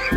আমাৰ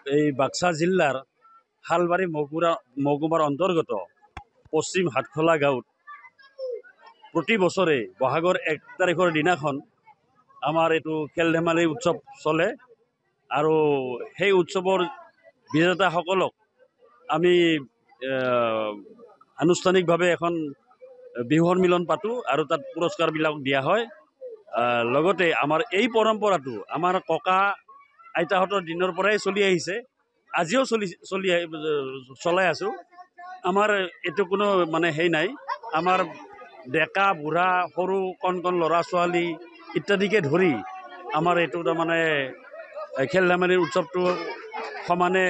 এই বাক্সা জিলাৰ হালবাড়ি মহকুমাৰ অন্তৰ্গত পশ্চিম হাটখোলা গাঁৱত প্ৰতি বছৰে বহাগৰ 1 তাৰিখেৰ দিনাখন আমাৰ এইটো খেল ধেমালি উৎসব চলে আৰু সেই উৎসৱৰ বিজেতাসকলক আমি আনুষ্ঠানিকভাৱে এখন বিহু সন্মিলন পাতো আৰু তাত পুৰস্কাৰবিলাক দিয়া হয়। লগতে আমাৰ এই পৰম্পৰাটো আমাৰ ককা আইতাহঁতৰ দিনৰ পৰাই চলি আহিছে, আজিও চলাই আছো। আমাৰ এইটো কোনো মানে হেই নাই, আমাৰ ডেকা বুঢ়া সৰু কণ ল'ৰা ছোৱালী ইত্যাদিকে ধৰি আমাৰ এইটো তাৰমানে খেল ধেমালিৰ উৎসৱটো সমানে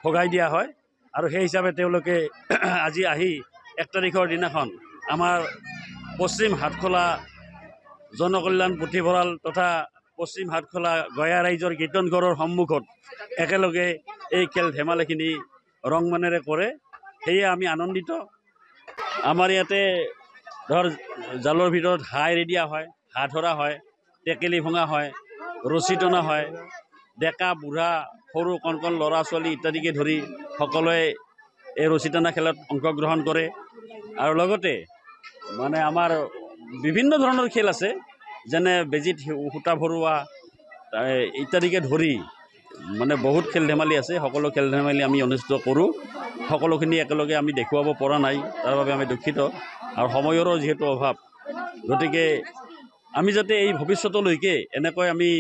ভগাই দিয়া হয়। আৰু সেই হিচাপে তেওঁলোকে আজি আহি 1 তাৰিখৰ দিনাখন আমাৰ পশ্চিম হাটখোলা জনকল্যাণ পুথিভঁৰাল তথা পশ্চিম হাটখোলা গয়া ৰাইজৰ কীৰ্তনঘৰৰ সন্মুখত একেলগে এই খেল ধেমালিখিনি ৰংমানেৰে কৰে, সেয়ে আমি আনন্দিত। আমাৰ ইয়াতে ধৰ জালৰ ভিতৰত হাঁহ এৰি দিয়া হয়, হাঁহ ধৰা হয়, টেকেলি ভঙা হয়, ৰছী টনা হয়, ডেকা বুঢ়া সৰু কণ ল'ৰা ছোৱালী ইত্যাদিকে ধৰি সকলোৱে এই ৰছী টনা খেলত অংশগ্ৰহণ কৰে। আৰু লগতে মানে আমাৰ বিভিন্ন ধৰণৰ খেল আছে, যেনে বেজীত সূতা ভৰোৱা ইত্যাদিকে ধৰি মানে বহুত খেল ধেমালি আছে। সকলো খেল ধেমালি আমি অনুষ্ঠিত কৰোঁ, সকলোখিনি একেলগে আমি দেখুৱাব পৰা নাই, তাৰ বাবে আমি দুখিত। আৰু সময়ৰো যিহেতু অভাৱ, গতিকে আমি যাতে এই ভৱিষ্যতলৈকে এনেকৈ আমি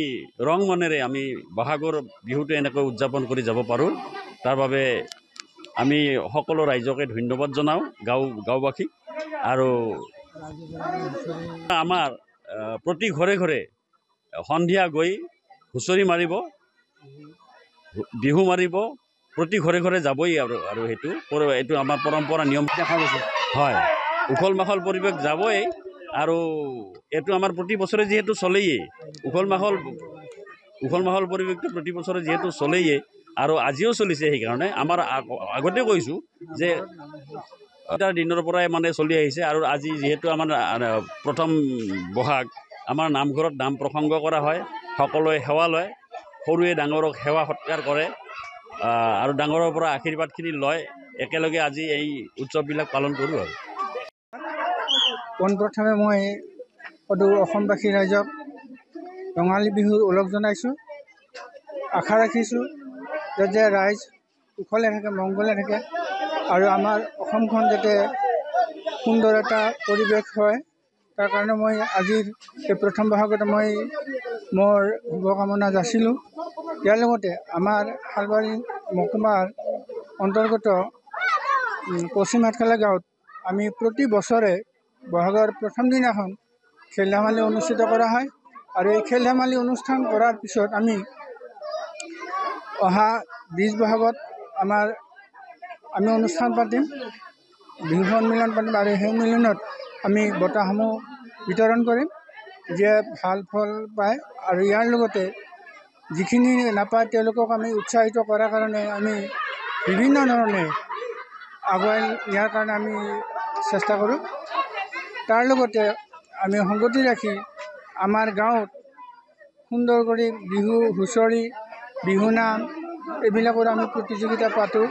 ৰং মনেৰে আমি বহাগৰ বিহুটো এনেকৈ উদযাপন কৰি যাব পাৰোঁ, তাৰ বাবে আমি সকলো ৰাইজকে ধন্যবাদ জনাওঁ, গাঁওবাসীক। আৰু আমাৰ প্ৰতি ঘৰে ঘৰে সন্ধিয়া গৈ হুঁচৰি মাৰিব, বিহু মাৰিব, প্ৰতি ঘৰে ঘৰে যাবই। আৰু এইটো আমাৰ পৰম্পৰা নিয়ম দেখা গৈছে। হয়, উখল মাখল পৰিৱেশ যাবই। আৰু এইটো আমাৰ প্ৰতি বছৰে যিহেতু চলেয়ে, উখল মাখল পৰিৱেশটো প্ৰতি বছৰে যিহেতু চলেয়ে আৰু আজিও চলিছে, সেইকাৰণে আমাৰ আগতে কৈছোঁ যে তাৰ দিনৰ পৰাই মানে চলি আহিছে। আৰু আজি যিহেতু আমাৰ প্ৰথম বহাগ, আমাৰ নামঘৰত নাম প্ৰসংগ কৰা হয়, সকলোৱে সেৱা লয়, সৰুৱে ডাঙৰক সেৱা সৎকাৰ কৰে আৰু ডাঙৰৰ পৰা আশীৰ্বাদখিনি লয়। একেলগে আজি এই উৎসৱবিলাক পালন কৰোঁ। আৰু পোনপ্ৰথমে মই অসমবাসী ৰাইজক ৰঙালী বিহুৰ ওলগ জনাইছোঁ। আশা ৰাখিছোঁ যাতে ৰাইজ কুশলে থাকে, মংগলে থাকে আৰু আমাৰ অসমখন যাতে সুন্দৰ এটা পৰিৱেশ হয়, তাৰ কাৰণে মই আজিৰ এই প্ৰথম বহাগতে মই মোৰ শুভকামনা যাচিলোঁ। ইয়াৰ লগতে আমাৰ হালবাৰী মহকুমাৰ অন্তৰ্গত পশ্চিম আঠখেলা গাঁৱত আমি প্ৰতি বছৰে বহাগৰ প্ৰথম দিনাখন খেল ধেমালি অনুষ্ঠিত কৰা হয় আৰু এই খেল ধেমালি অনুষ্ঠান কৰাৰ পিছত আমি অহা 20 বহাগত আমি অনুষ্ঠান পাতিম, বিহু সন্মিলন পাতিম আৰু সেই সন্মিলনত আমি বঁটাসমূহ বিতৰণ কৰিম, যিয়ে ভাল ফল পায়। আৰু ইয়াৰ লগতে যিখিনি নাপায় তেওঁলোকক আমি উৎসাহিত কৰাৰ কাৰণে আমি বিভিন্ন ধৰণে আগুৱাই নিয়াৰ কাৰণে আমি চেষ্টা কৰোঁ। তাৰ লগতে আমি সংগতি ৰাখি আমাৰ গাঁৱত সুন্দৰ কৰি বিহু হুঁচৰি, বিহুনাম এইবিলাকৰ আমি প্ৰতিযোগিতা পাতোঁ।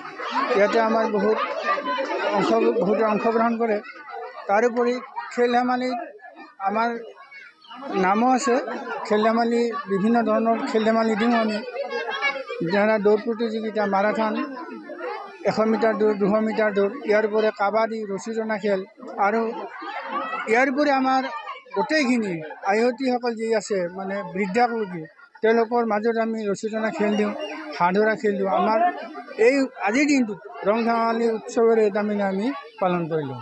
ইয়াতে আমাৰ বহুতে অংশগ্ৰহণ কৰে। তাৰোপৰি খেল ধেমালিত আমাৰ নামো আছে। খেল ধেমালি বিভিন্ন ধৰণৰ খেল ধেমালি দিওঁ আমি, যেনে দৌৰ প্ৰতিযোগিতা, মাৰাথন, 100 মিটাৰ দৌৰ, 200 মিটাৰ দৌৰ, ইয়াৰ উপৰি কাবাডী, ৰছী টনা খেল আৰু ইয়াৰ উপৰি আমাৰ গোটেইখিনি আয়তীসকল যি আছে মানে বৃদ্ধালোকী তেওঁলোকৰ মাজত আমি ৰছী টনা খেল দিওঁ, হাঁহ ধৰা খেল দিওঁ। আমাৰ এই আজিৰ দিনটোত ৰং ধেমালি উৎসৱেৰে তাৰমানে আমি পালন কৰিলোঁ।